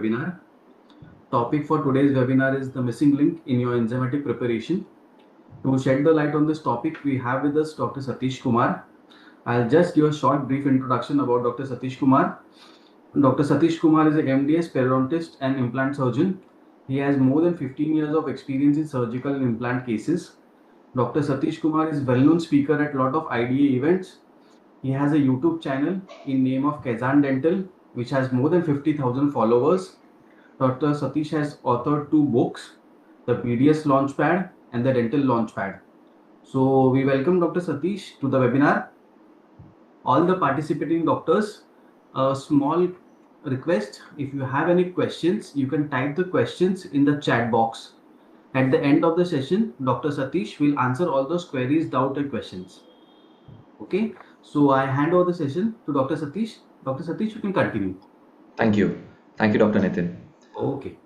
webinar. Topic for today's webinar is the missing link in your enzymatic preparation. To shed the light on this topic, we have with us Dr. Sathish Kumar. I'll just give a short brief introduction about Dr. Sathish Kumar. Dr. Sathish Kumar is a MDS periodontist and implant surgeon. He has more than 15 years of experience in surgical and implant cases. Dr. Sathish Kumar is well-known speaker at a lot of IDA events. He has a YouTube channel in name of Kazan Dental, which has more than 50,000 followers. Dr. Satish has authored two books, the PDS Launchpad and the Dental Launchpad. So we welcome Dr. Satish to the webinar. All the participating doctors, a small request, if you have any questions, you can type the questions in the chat box. At the end of the session, Dr. Satish will answer all those queries, doubt and questions. Okay, so I hand over the session to Dr. Satish. Dr. Satish, you can continue. Thank you. Thank you, Dr. Nitin. Okay.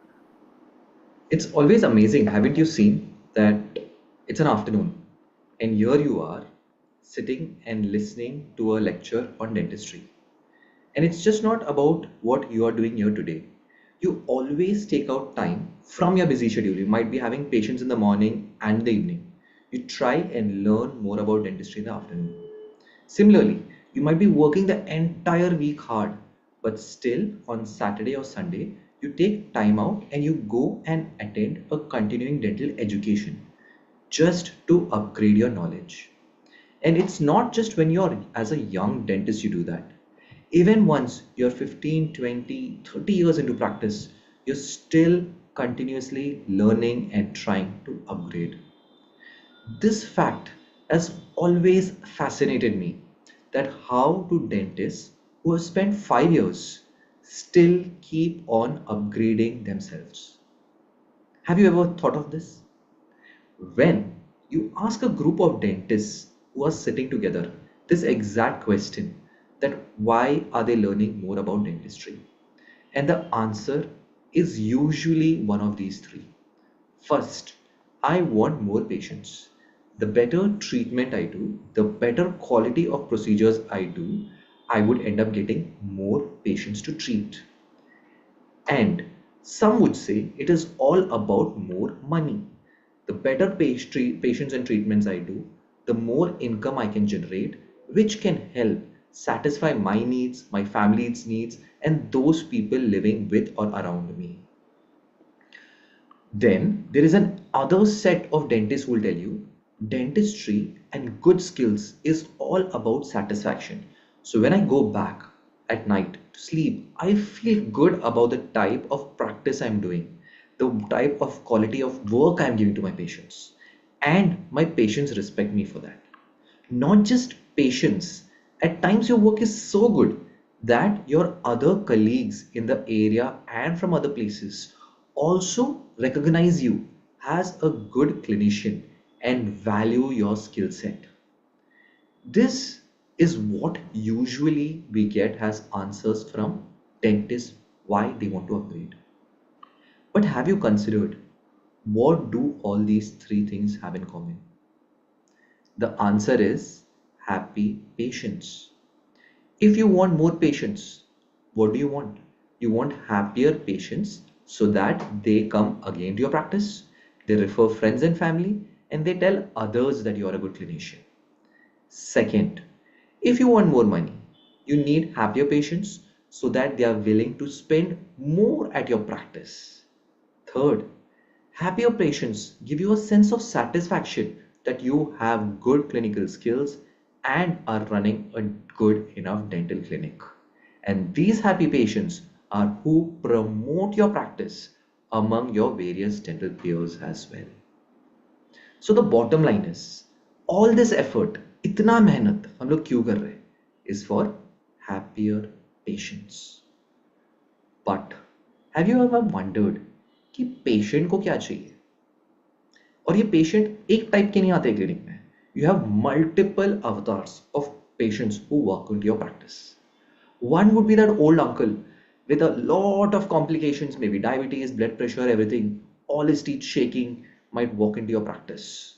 It's always amazing, haven't you seen that it's an afternoon and here you are sitting and listening to a lecture on dentistry. And it's just not about what you are doing here today. You always take out time from your busy schedule. You might be having patients in the morning and the evening. You try and learn more about dentistry in the afternoon. Similarly, you might be working the entire week hard, but still on Saturday or Sunday, you take time out and you go and attend a continuing dental education just to upgrade your knowledge. And it's not just when you're as a young dentist you do that. Even once you're 15, 20, 30 years into practice, you're still continuously learning and trying to upgrade. This fact has always fascinated me, that how do dentists who have spent 5 years still keep on upgrading themselves? Have you ever thought of this? When you ask a group of dentists who are sitting together this exact question, that why are they learning more about dentistry? And the answer is usually one of these three. First, I want more patients. The better treatment I do, the better quality of procedures I do, I would end up getting more patients to treat. And some would say it is all about more money. The better patients and treatments I do, the more income I can generate, which can help satisfy my needs, my family's needs, and those people living with or around me. Then there is an other set of dentists who will tell you dentistry and good skills is all about satisfaction. So when I go back at night to sleep, I feel good about the type of practice I'm doing, the type of quality of work I'm giving to my patients, and my patients respect me for that. Not just patients, at times your work is so good that your other colleagues in the area and from other places also recognize you as a good clinician and value your skill set. This is what usually we get as answers from dentists why they want to upgrade. But have you considered what do all these three things have in common? The answer is happy patients. If you want more patients, what do you want? You want happier patients so that they come again to your practice, they refer friends and family, and they tell others that you are a good clinician. Second, if you want more money, you need happier patients so that they are willing to spend more at your practice. Third, happier patients give you a sense of satisfaction that you have good clinical skills and are running a good enough dental clinic. And these happy patients are who promote your practice among your various dental peers as well. So the bottom line is, all this effort, इतना मेहनत हम लोग क्यों कर रहे हैं, is for happier patients. But have you ever wondered कि patient को क्या चाहिए? और ये पेशेंट एक टाइप के नहीं आते क्लिनिक में. You have multiple avatars of patients who walk into your practice. One would be that old uncle with a lot of complications, maybe diabetes, blood pressure, everything, all his teeth shaking, might walk into your practice.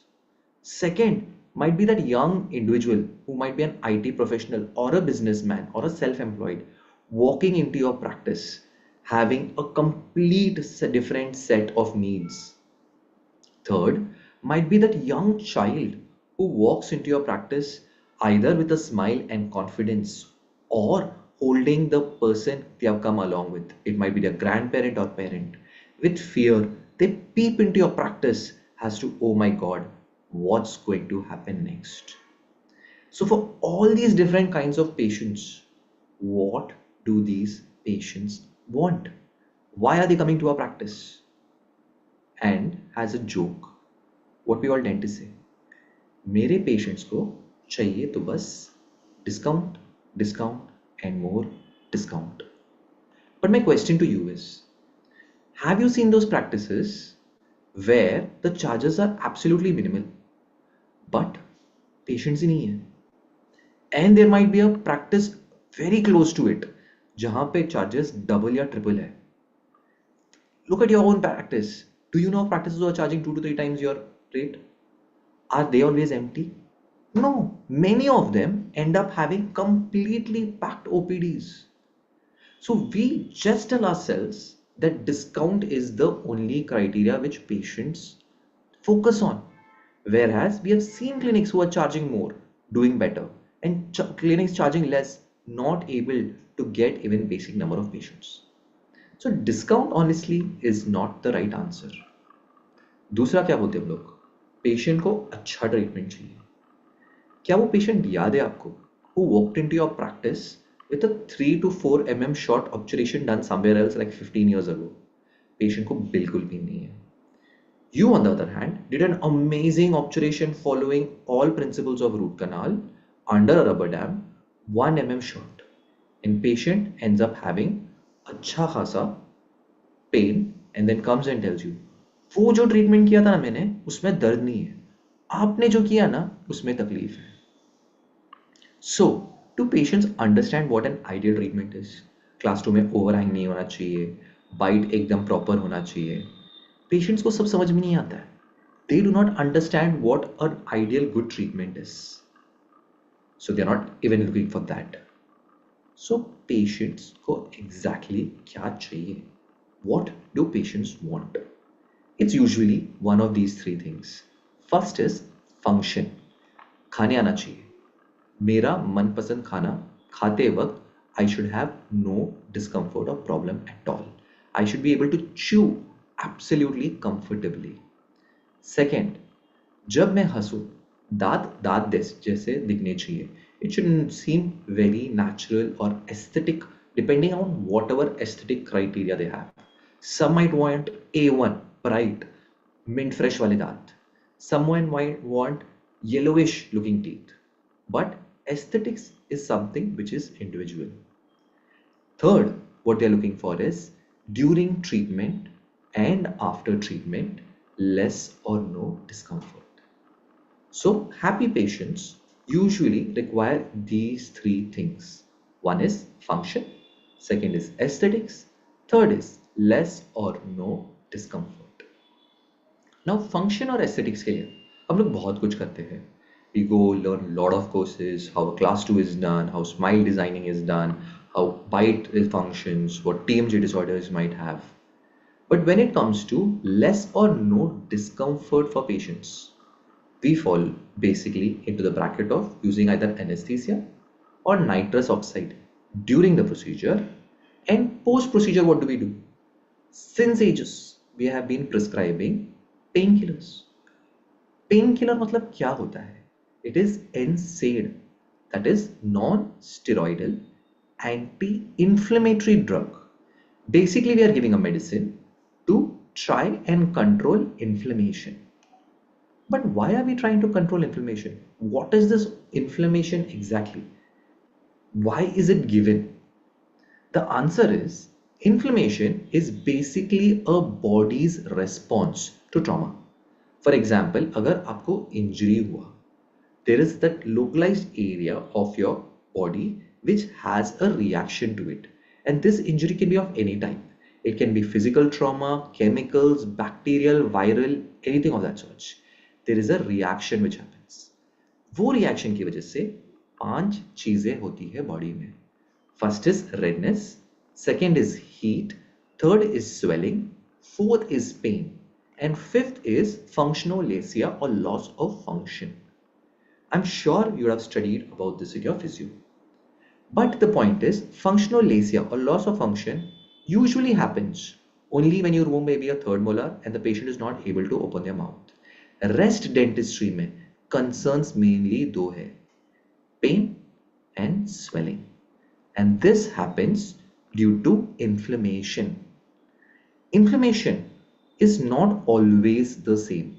Second, might be that young individual who might be an IT professional or a businessman or a self employed walking into your practice, having a complete different set of needs. Third, might be that young child who walks into your practice either with a smile and confidence or holding the person they have come along with. It might be their grandparent or parent. With fear, they peep into your practice as to, oh my God, what's going to happen next? So, for all these different kinds of patients, what do these patients want? Why are they coming to our practice? And as a joke, what we all tend to say, मेरे patients को चाहिए तो बस discount discount and more discount. But my question to you is, have you seen those practices where the charges are absolutely minimal but patients ही नहीं है? And there might be a practice very close to it जहाँ पे charges double या triple है. Look at your own practice. Do you know practices who are charging 2 to 3 times your rate? Are they always empty? No, many of them end up having completely packed OPDs. So we just tell ourselves that discount is the only criteria which patients focus on. Whereas we have seen clinics who are charging more, doing better, and clinics charging less, not able to get even basic number of patients. So discount honestly is not the right answer. दूसरा क्या बोलते हैं हम लोग, patient को अच्छा treatment चाहिए. क्या वो पेशेंट याद है आपको who walked into your practice with a 3 to 4 mm short obturation done somewhere else like 15 years ago? Patient को बिल्कुल भी नहीं है. You, on the other hand, did an amazing obturation following all principles of root canal under a rubber dam, 1 mm short. And patient ends up having अच्छा खासा pain and then comes and tells you, वो जो treatment किया था ना मैंने उसमें दर्द नहीं है, आपने जो किया ना उसमें तकलीफ है. So, do patients understand what an ideal treatment is? Class 2 में ओवरहैंग नहीं होना चाहिए, बाइट एकदम प्रॉपर होना चाहिए. पेशेंट्स को सब समझ में नहीं आता है. They do not understand what an ideal good treatment is. So they are not even looking for that. So patients को exactly क्या चाहिए? What do patients want? It's usually one of these three things. First is function. खाने आना चाहिए. मेरा मनपसंद खाना खाते वक्त I should have no discomfort or problem at all. I should be able to chew absolutely comfortably. Second, जब मैं हंसूं दांत दांत जैसे दिखने चाहिए. It shouldn't seem very natural or aesthetic depending on whatever aesthetic criteria they have. Some might want A1 bright mint fresh वाले दांत. Someone might want yellowish looking teeth. But aesthetics is something which is individual. Third, what they're looking for is during treatment and after treatment, less or no discomfort. So, happy patients usually require these three things. One is function, second is aesthetics, third is less or no discomfort. Now, function और aesthetics के लिए हम लोग बहुत कुछ करते हैं. We go learn a lot of courses, how class 2 is done, how smile designing is done, how bite functions, what TMJ disorders might have. But when it comes to less or no discomfort for patients, we fall basically into the bracket of using either anesthesia or nitrous oxide during the procedure. And post procedure, what do we do? Since ages, we have been prescribing painkillers. Painkiller मतलब क्या होता है? It is NSAID, that is non-steroidal anti-inflammatory drug. Basically, we are giving a medicine to try and control inflammation. But why are we trying to control inflammation? What is this inflammation exactly? Why is it given? The answer is inflammation is basically a body's response to trauma. For example, अगर आपको injury हुआ, there is that localized area of your body which has a reaction to it. And this injury can be of any type. It can be physical trauma, chemicals, bacterial, viral, anything of that sort. There is a reaction which happens. वो reaction की वजह से 5 चीजें होती है body में. First is redness, second is heat, Third is swelling. Fourth is pain. And fifth is functionalacia or loss of function. I'm sure you have studied about this in your physio. But the point is, functionalacia or loss of function usually happens only when you remove maybe a third molar and the patient is not able to open their mouth. Rest dentistry में concerns mainly दो है, pain and swelling. And this happens due to inflammation. Inflammation is not always the same.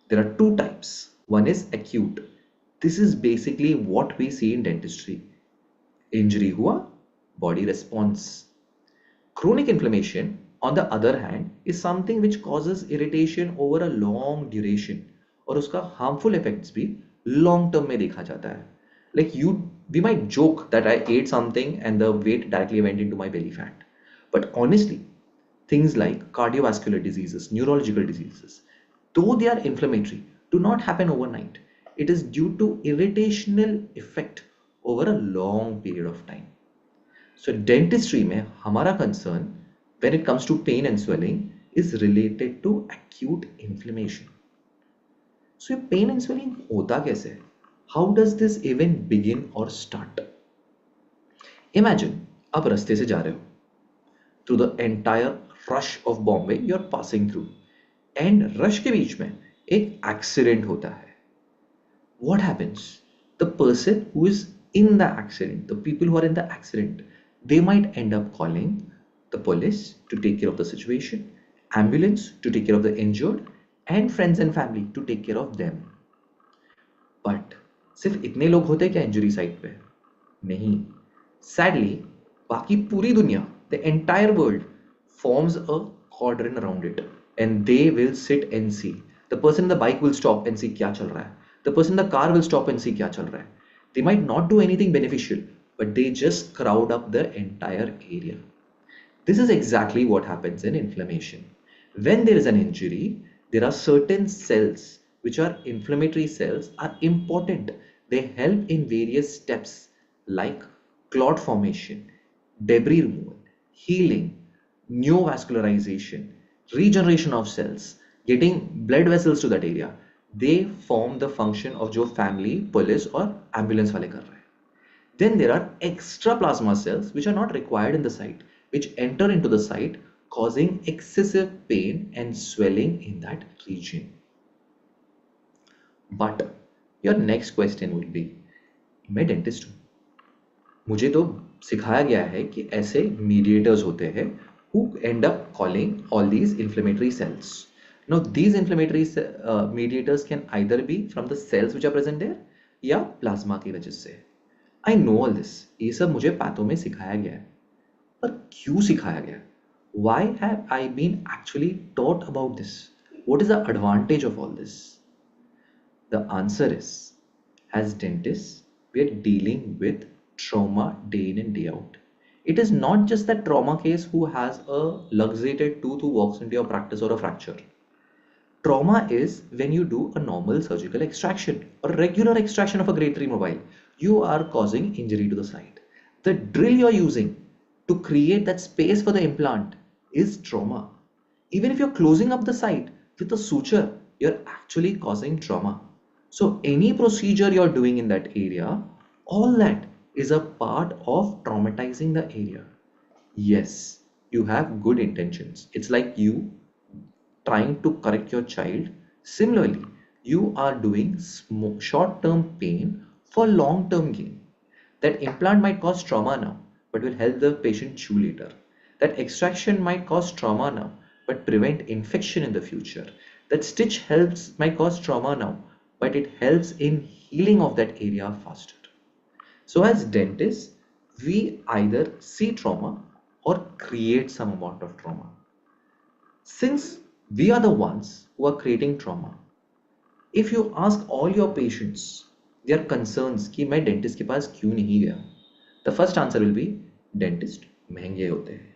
There are two types. One is acute. This is basically what we see in dentistry. Injury हुआ, body response. Chronic inflammation, on the other hand, is something which causes irritation over a long duration और उसका harmful effects भी long term में देखा जाता है. Like we might joke that I ate something and the weight directly went into my belly fat. But honestly, things like cardiovascular diseases, neurological diseases, though they are inflammatory, do not happen overnight. It is due to irritational effect over a long period of time. So dentistry में हमारा concern when it comes to pain and swelling is related to acute inflammation. So ये pain and swelling होता कैसे है? How does this even begin or start? Imagine आप रास्ते से जा रहे हो. Through the entire rush of Bombay you're passing through. And rush के बीच में एक accident होता है. What happens? The person who is in the accident, the people who are in the accident, they might end up calling the police to take care of the situation, ambulance to take care of the injured, and friends and family to take care of them. But सिर्फ इतने लोग होते क्या injury site पे? नहीं. Sadly, बाकी पूरी दुनिया, the entire world forms a cordon around it, and they will sit and see. The person in the bike will stop and see क्या चल रहा है. The person in the car will stop and see क्या चल रहा है. They might not do anything beneficial, but they just crowd up the entire area. This is exactly what happens in inflammation. When there is an injury, there are certain cells which are inflammatory cells are important. They help in various steps like clot formation, debris removal, healing, neovascularization, regeneration of cells, getting blood vessels to that area. They form the function of जो family, police or ambulance वाले कर रहे हैं. Then there are extra plasma cells which are not required in the site, which enter into the site causing excessive pain and swelling in that region. But your next question would be, मैं dentist हूँ, मुझे तो सिखाया गया है कि ऐसे mediators होते हैं who end up calling all these inflammatory cells. Now these inflammatory mediators can either be from the cells which are present there या प्लाज्मा की वजह से. I know all this. ये सब मुझे पैथो में सिखाया गया है. पर क्यों सिखाया गया? Why have I been actually taught about this? What is the advantage of all this? The answer is, as dentists, we are dealing with trauma day in and day out. It is not just that trauma case who has a luxated tooth who walks into your practice or a fracture. Trauma is when you do a normal surgical extraction or regular extraction of a grade 3 mobile. You are causing injury to the site. The drill you are using to create that space for the implant is trauma. Even if you're closing up the site with a suture, you're actually causing trauma. So any procedure you're doing in that area, all that is a part of traumatizing the area. Yes, you have good intentions. It's like you trying to correct your child. Similarly, you are doing short-term pain for long-term gain. That implant might cause trauma now, but will help the patient chew later. That extraction might cause trauma now, but prevent infection in the future. That stitch helps might cause trauma now, but it helps in healing of that area faster. So as dentists, we either see trauma or create some amount of trauma. Since we are the ones who are creating trauma, if you ask all your patients their concerns कि मैं dentist के पास क्यों नहीं गया, the first answer will be dentist महंगे होते हैं.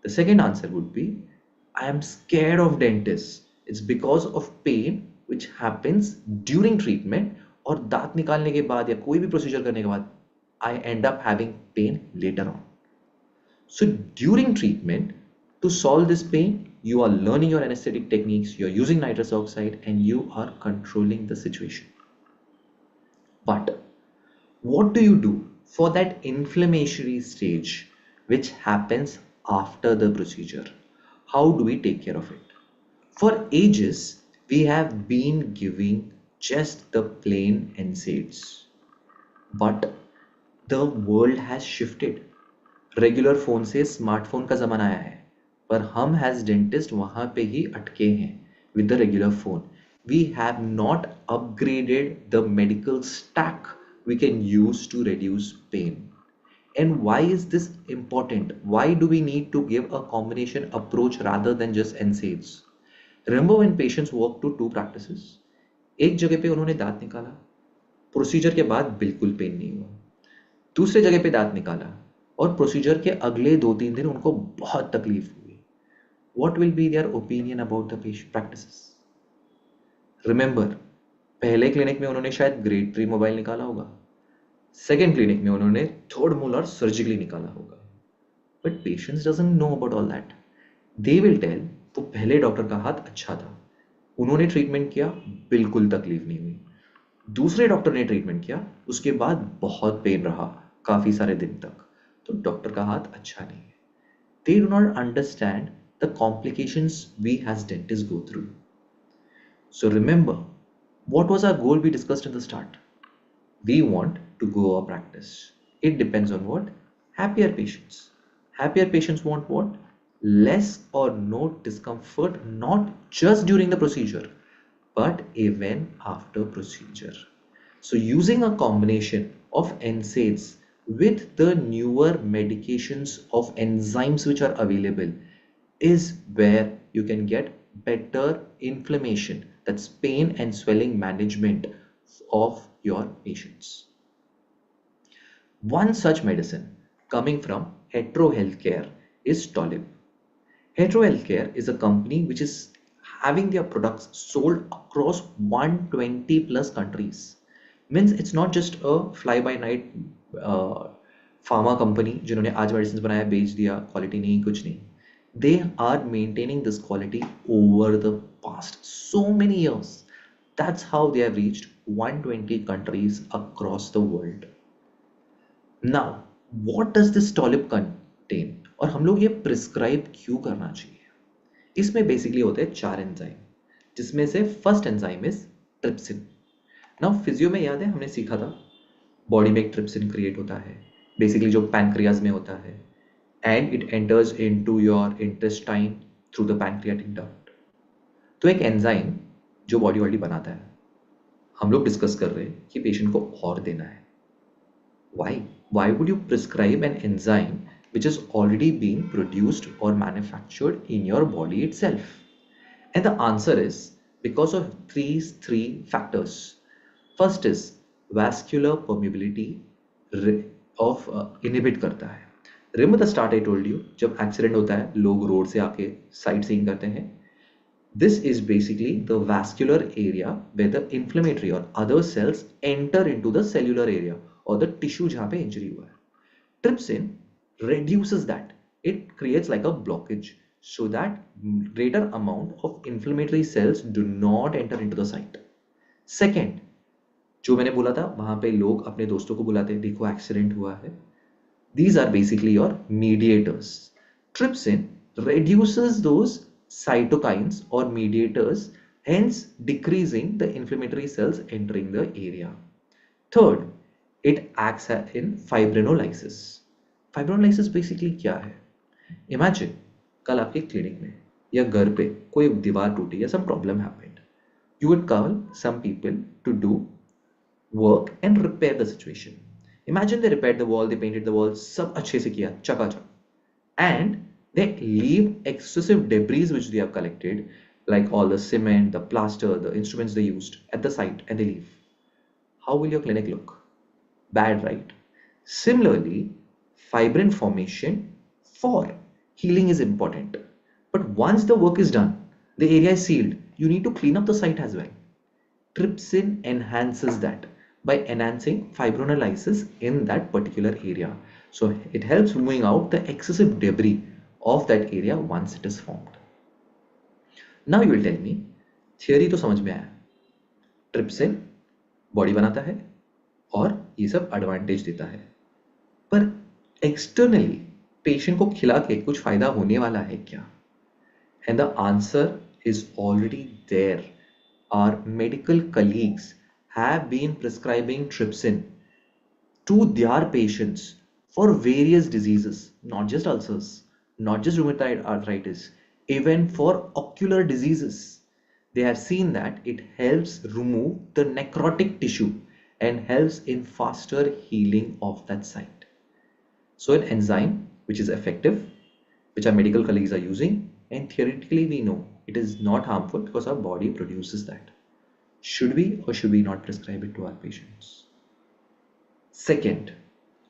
The second answer would be I am scared of dentists. It's because of pain which happens during treatment और दांत निकालने के बाद या कोई भी प्रोसीजर करने के बाद I end up having pain later on. So during treatment, to solve this pain, you are learning your anesthetic techniques, you're using nitrous oxide, and you are controlling the situation. But what do you do for that inflammatory stage which happens after the procedure? How do we take care of it? For ages, we have been giving just the plain NSAIDs, but the world has shifted. Regular phone से smartphone का ज़माना आया है, पर हम as dentist वहाँ पे ही अटके हैं with the regular phone. We have not upgraded the medical stack we can use to reduce pain. And why is this important? Why do we need to give a combination approach rather than just NSAIDs? Remember when patients walk to two practices? एक जगह पे उन्होंने दांत निकाला, procedure के बाद बिल्कुल pen नहीं हुआ. दूसरे जगह पे दांत निकाला और प्रोसीजर के अगले 2-3 दिन उनको बहुत तकलीफ हुई. What will be their opinion about the patient practices? Remember, पहले क्लिनिक में उन्होंने शायद ग्रेड 3 मोबाइल निकाला होगा, सेकेंड क्लिनिक में उन्होंने थर्ड मोलर सर्जिकली निकाला होगा. But patients doesn't know about all that. They will tell तो पहले डॉक्टर का हाथ अच्छा था, उन्होंने ट्रीटमेंट किया, बिल्कुल तकलीफ नहीं हुई. दूसरे डॉक्टर ने ट्रीटमेंट किया, उसके बाद बहुत पेन रहा काफ़ी सारे दिन तक, तो डॉक्टर का हाथ अच्छा नहीं है. They do not understand the complications we as dentist go through. So remember, what was our goal we discussed in the start? We want to grow our practice. It depends on what? Happier patients. Happier patients want what? Less or no discomfort, not just during the procedure, but even after procedure. So using a combination of NSAIDs with the newer medications of enzymes which are available is where you can get better inflammation, that's pain and swelling management of your patients. One such medicine coming from Hetero Healthcare is Tolib. Hetero Healthcare is a company which is having their products sold across 120 plus countries. Means it's not just a fly by night pharma company जिन्होंने आज medicines बनाया बेच दिया, quality नहीं कुछ नहीं. They are maintaining this quality over the past so many years. That's how they have reached 120 countries across the world. Now, what does this Tolib contain? और हम लोग ये प्रिस्क्राइब क्यों करना चाहिए? इसमें बेसिकली होते हैं 4 एंजाइम, जिसमें से first enzyme is trypsin. Now physio में याद है हमने सीखा था बॉडी में एक ट्रिप्सिन क्रिएट होता है, बेसिकली जो पैनक्रियाज में होता है, and it enters into your intestine through the pancreatic duct. तो एक एंजाइम जो बॉडी ऑलरेडी बनाता है, हम लोग डिस्कस कर रहे हैं कि पेशेंट को और देना है. Why would you prescribe an enzyme which is already being produced or manufactured in your body itself? And the answer is because of these 3 factors. First is vascular permeability of inhibit करता है. Remember the start I told you, जब accident होता है लोग road से आके sight seeing करते हैं. This is basically the vascular area where the inflammatory or other cells enter into the cellular area or the tissue जहाँ पे इंजरी हुआ है. Trypsin reduces that. It creates like a blockage so that greater amount of inflammatory cells do not enter into the site. Second, जो मैंने बोला था वहाँ पे लोग अपने दोस्तों को बुलाते हैं, देखो एक्सीडेंट हुआ है. These are basically your mediators. Trypsin reduces those cytokines or mediators, hence decreasing the inflammatory cells entering the area. Third, it acts in fibrinolysis. Fibrinolysis basically क्या है? Imagine कल आपके क्लिनिक में या घर पे कोई दीवार टूटी या some problem happened. You would call some people to do work and repair the situation. Imagine they repaired the wall, they painted the wall, सब अच्छे से किया, चकाचक, and they leave excessive debris which they have collected, like all the cement, the plaster, the instruments they used at the site, and they leave. How will your clinic look? Bad, right? Similarly, fibrin formation for healing is important. But once the work is done, the area is sealed, you need to clean up the site as well. Trypsin enhances that by enhancing fibrinolysis in that particular area. So it helps removing out the excessive debris of that area once it is formed. Now you will tell me, theory तो समझ में आया, trypsin body बनाता है और ये सब advantage देता है, पर एक्सटर्नली पेशेंट को खिला के कुछ फायदा होने वाला है क्या? And the answer is already there. Our medical colleagues have been prescribing trypsin to their patients for various diseases, not just ulcers, not just rheumatoid arthritis, even for ocular diseases. They have seen that it helps remove the necrotic tissue and helps in faster healing of that site. So, an enzyme which is effective, which our medical colleagues are using, and theoretically we know it is not harmful because our body produces that. Should we or should we not prescribe it to our patients? Second,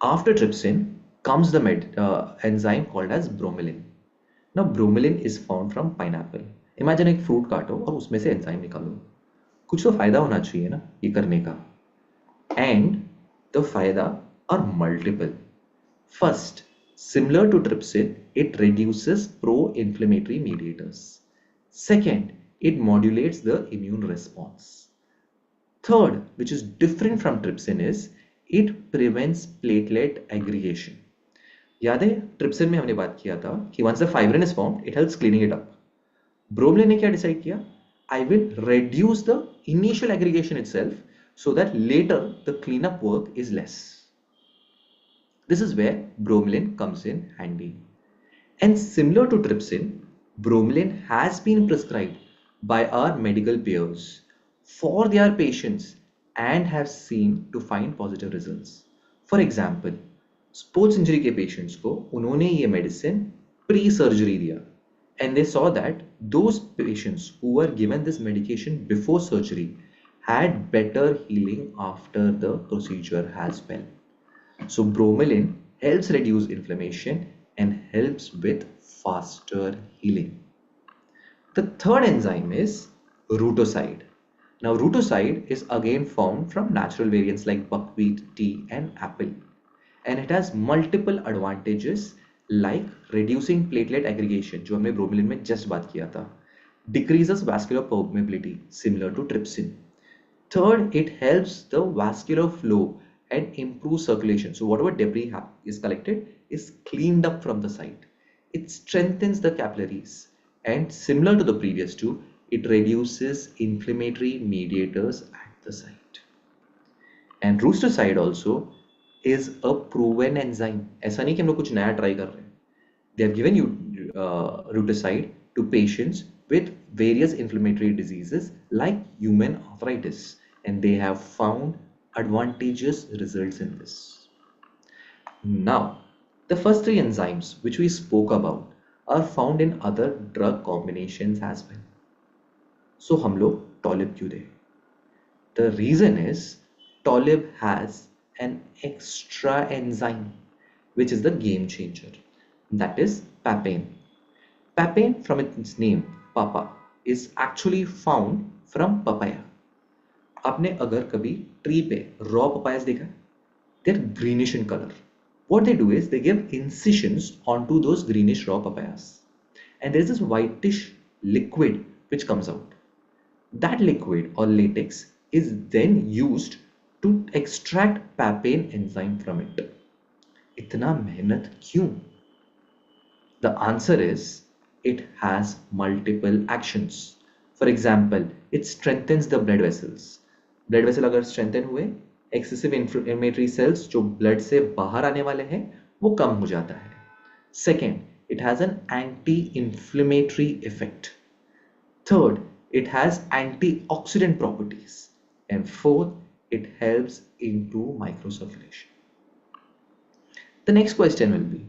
after trypsin comes the enzyme called as bromelain. Now bromelain is found from pineapple. Imagine एक fruit काटो और उसमें से enzyme निकालो. कुछ तो फायदा होना चाहिए ना ये करने का. And the फायदा are multiple. First, similar to trypsin, it reduces pro-inflammatory mediators. Second, it modulates the immune response. Third, which is different from trypsin, is it prevents platelet aggregation. याद है ट्रिप्सिन में हमने बात किया था कि once the fibrin is formed, it helps cleaning it up. ब्रोमलेन ने क्या डिसाइड किया? I will reduce the initial aggregation itself so that later the cleanup work is less. This is where bromelain comes in handy. And similar to trypsin, bromelain has been prescribed by our medical peers for their patients and have seen to find positive results. For example, sports injury के patients को उन्होंने ये medicine pre surgery दिया and they saw that those patients who were given this medication before surgery had better healing after the procedure as well. So bromelain helps reduce inflammation and helps with faster healing. The third enzyme is rutoside. Now rutoside is again found from natural variants like buckwheat, tea and apple. And it has multiple advantages like reducing platelet aggregation, जो हमने bromelain में just बात किया था, decreases vascular permeability similar to trypsin. Third, it helps the vascular flow and improves circulation. So whatever debris is collected is cleaned up from the site. It strengthens the capillaries and similar to the previous two, it reduces inflammatory mediators at the site. And rutoside also is a proven enzyme. ऐसा नहीं कि हम लोग कुछ नया try कर रहे हैं. They have given you rutoside to patients with various inflammatory diseases like human arthritis, and they have found advantageous results in this. Now, the first three enzymes which we spoke about are found in other drug combinations as well. So हम लोग टॉलिब क्यों दें? The reason is टॉलिब has an extra enzyme which is the game changer, that is papain. Papain from its name papa is actually found from papaya. आपने अगर कभी tree पे raw papayas देखा, they're greenish in color. What they do is they give incisions onto those greenish raw papayas and there's this whitish liquid which comes out. That liquid or latex is then used to extract papain enzyme from it. इतना मेहनत क्यों? The answer is it has multiple actions. For example, it strengthens the blood vessels. Blood vessel अगर strengthen हुए, excessive inflammatory cells जो blood से बाहर आने वाले हैं, वो कम हो जाता है. Second, it has an anti-inflammatory effect. Third, it has antioxidant properties. And fourth, it helps into microcirculation. The next question will be,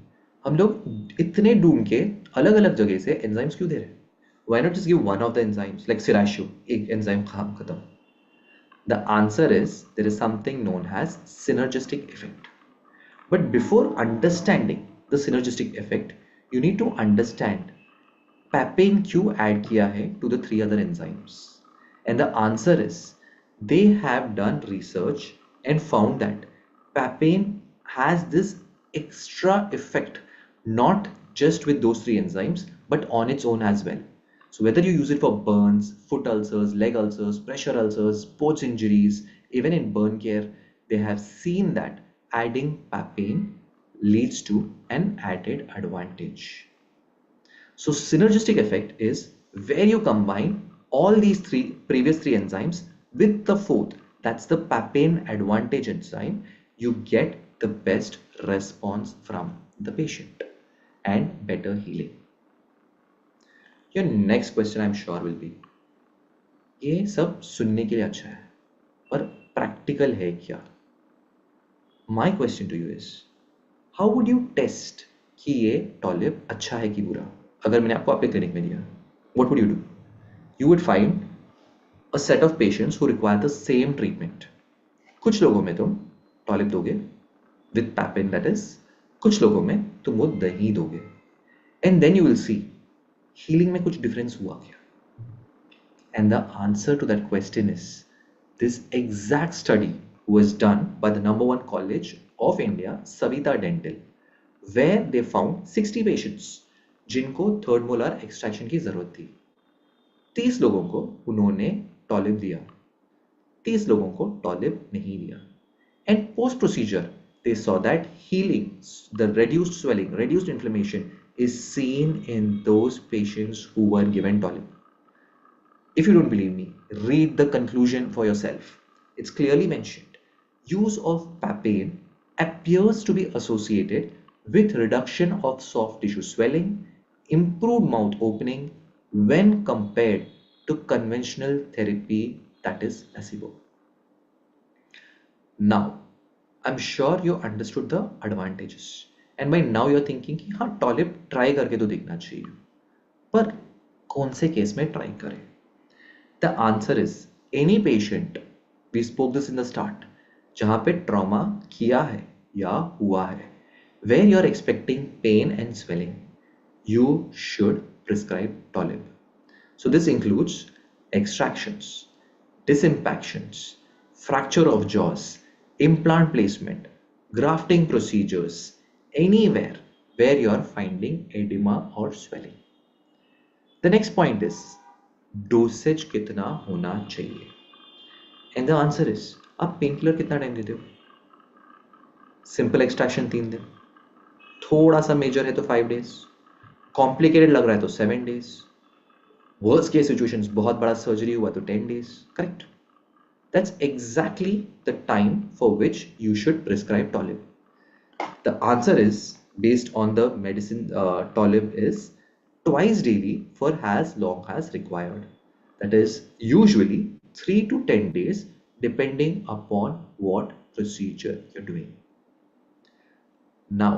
हम लोग इतने ढूंढ के अलग अलग जगह से एंजाइम्स क्यों दे रहे हैं? Why not just give one of the enzymes like sriracha, एक एंजाइम काम खत्म? The answer is there is something known as synergistic effect. But before understanding the synergistic effect, you need to understand papain क्यों add किया है to the three other enzymes. And the answer is they have done research and found that papain has this extra effect, not just with those three enzymes, but on its own as well. So whether you use it for burns, foot ulcers, leg ulcers, pressure ulcers, sports injuries, even in burn care, they have seen that adding papain leads to an added advantage. So synergistic effect is where you combine all these previous three enzymes with the fourth, that's the papain advantage enzyme, you get the best response from the patient and better healing. Your next question I'm sure will be, ये सब सुनने के लिए अच्छा है पर practical है क्या? My question to you is, how would you test कि ये टॉलिप अच्छा है कि बुरा? अगर मैंने आपको आपके क्लिनिक में दिया, what would you do? You would find a set of patients who require the same treatment. कुछ लोगों में तुम टॉलिप दोगे with papin, that is, कुछ लोगों में तुम वो दही दोगे, and then you will see healing में कुछ difference हुआ क्या? And the answer to that question is this exact study was done by the number one college of India, Savita Dental, where they found 60 patients जिनको third molar extraction की जरूरत थी. 30 लोगों को उन्होंने टॉलिप दिया, 30 लोगों को टॉलिप नहीं दिया. And post procedure, they saw that healing, the reduced swelling, reduced inflammation is seen in those patients who were given tolip. If you don't believe me, read the conclusion for yourself. It's clearly mentioned. Use of papain appears to be associated with reduction of soft tissue swelling, improved mouth opening when compared to conventional therapy, that is placebo. Now, I'm sure you understood the advantages. And by now you're thinking कि हाँ टॉलिप try करके तो देखना चाहिए, पर कौन से case में ट्राई करें? The answer is any patient, we spoke this in the start, जहाँ पे ट्रॉमा किया है या हुआ है, where you're expecting pain and swelling, you should prescribe tolip. So this includes extractions, disimpactions, fracture of jaws, implant placement, grafting procedures, anywhere where you are finding edema or swelling. The next point is dosage कितना होना चाहिए? And the answer is, आप pain killer कितना time देते हो? Simple extraction 3 दिन, थोड़ा सा मेजर है तो 5 डेज, कॉम्प्लिकेटेड लग रहा है तो 7 डेज, वर्स्ट केस सिचुएशंस बहुत बड़ा सर्जरी हुआ तो 10 days. Correct? That's exactly the time for which you should prescribe tolip. The answer is, based on the medicine, tolip is twice daily for as long as required. That is usually 3 to 10 days depending upon what procedure you're doing. Now,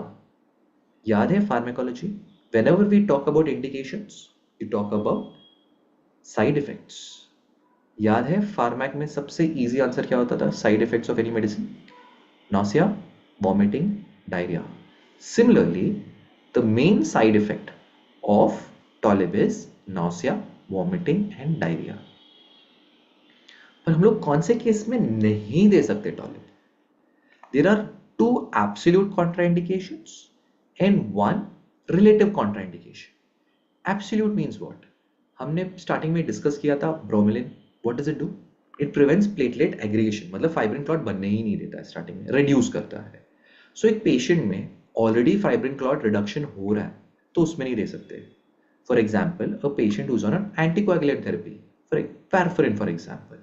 याद है pharmacology? Whenever we talk about indications, we talk about side effects. याद है फार्मैक में सबसे easy answer क्या होता था side effects of any medicine? nausea, vomiting, diarrhea. Similarly, the main side effect of tolip is nausea, vomiting and diarrhea. पर हम लोग कौन से केस में नहीं दे सकते टॉलिप? There are 2 absolute contraindications and 1 relative contraindication. Absolute means what? हमने स्टार्टिंग में डिस्कस किया था bromelain. What does it do? It prevents platelet aggregation, मतलब फाइब्रिन क्लॉट बनने ही नहीं देता है स्टार्टिंग में, रिड्यूस करता है. सो एक पेशेंट में ऑलरेडी फाइब्रिन क्लॉट रिडक्शन हो रहा है तो उसमें नहीं दे सकते. For example, a patient whose on an anticoagulant therapy, for warfarin for example.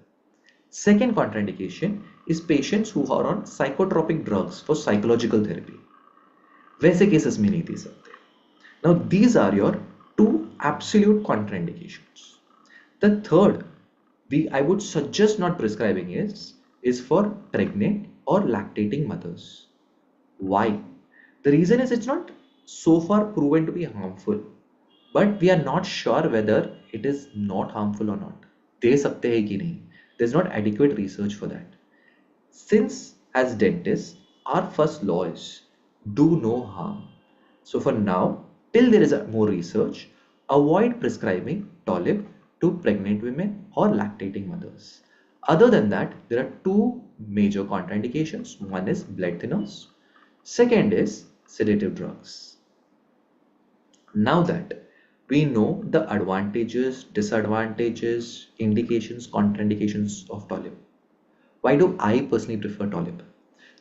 Second contraindication is patients who are on psychotropic drugs for psychological therapy. वैसे केसेस में नहीं दे सकते. Now these are your 2 absolute contraindications. The third I would suggest not prescribing is for pregnant or lactating mothers. Why? The reason is it's not so far proven to be harmful, but we are not sure whether it is not harmful or not. दे सकते हैं कि नहीं? There's not adequate research for that. Since as dentists, our first law is do no harm. So for now, till there is more research, avoid prescribing tolip to pregnant women or lactating mothers. Other than that, there are 2 major contraindications. One is blood thinners. Second is sedative drugs. Now that we know the advantages, disadvantages, indications, contraindications of Tolib, why do I personally prefer Tolib?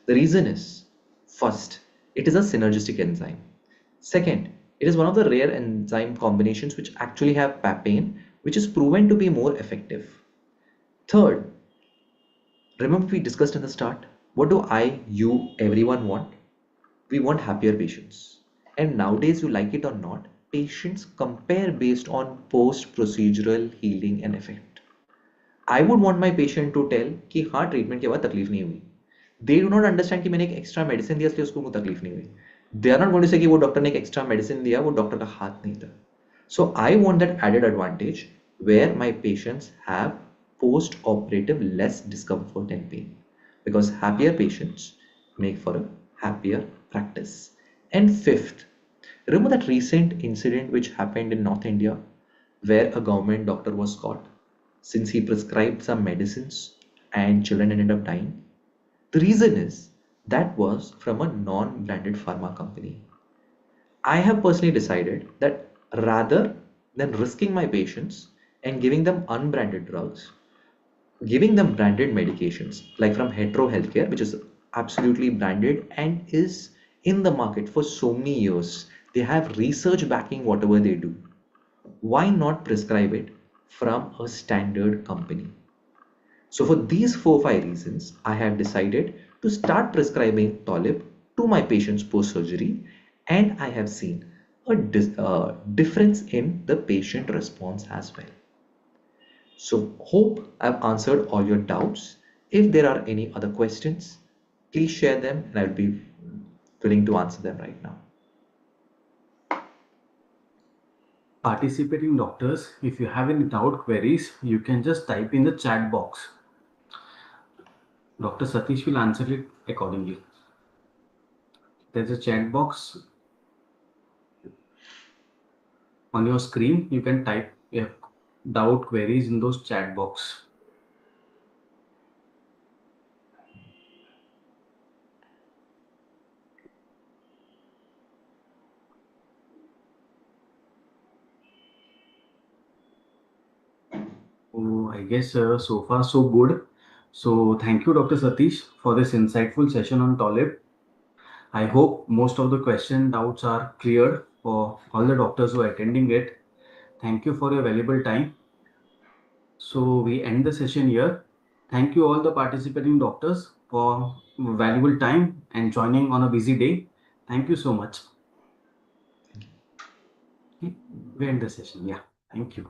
The reason is first, it is a synergistic enzyme. Second, it is one of the rare enzyme combinations which actually have papain, which is proven to be more effective. Third, remember we discussed in the start, what do I, you, everyone want? We want happier patients. And nowadays, you like it or not, patients compare based on post procedural healing and effect. I would want my patient to tell कि हाँ treatment के बाद तकलीफ नहीं हुई. They do not understand कि मैंने एक एक्स्ट्रा मेडिसिन दिया इसलिए उसको कोई तकलीफ नहीं हुई. They are not going to say कि वो डॉक्टर ने एक एक्स्ट्रा मेडिसिन दिया वो डॉक्टर का हाथ नहीं था. So I want that added advantage where my patients have post operative less discomfort and pain, because happier patients make for a happier practice. And fifth, remember that recent incident which happened in North India where a government doctor was caught since he prescribed some medicines and children ended up dying? The reason is that was from a non branded pharma company. I have personally decided that rather than risking my patients and giving them unbranded drugs, giving them branded medications like from Hetero Healthcare, which is absolutely branded and is in the market for so many years. They have research backing whatever they do. Why not prescribe it from a standard company? So, for these 4 5 reasons, I have decided to start prescribing Tolib to my patients post surgery, and I have seen a difference in the patient response as well. So, hope I've answered all your doubts. If there are any other questions, please share them and I'll be willing to answer them right now. Participating doctors, if you have any doubt queries, you can just type in the chat box. Dr. Satish will answer it accordingly. There's a chat box on your screen. You can type your doubt queries in those chat box. Oh, I guess so far so good. So thank you, Dr. Satish, for this insightful session on Tolib. I hope most of the question doubts are cleared for all the doctors who are attending it. Thank you for your valuable time. So we end the session here. Thank you all the participating doctors for valuable time and joining on a busy day. Thank you so much. Okay, we end the session. Yeah. Thank you.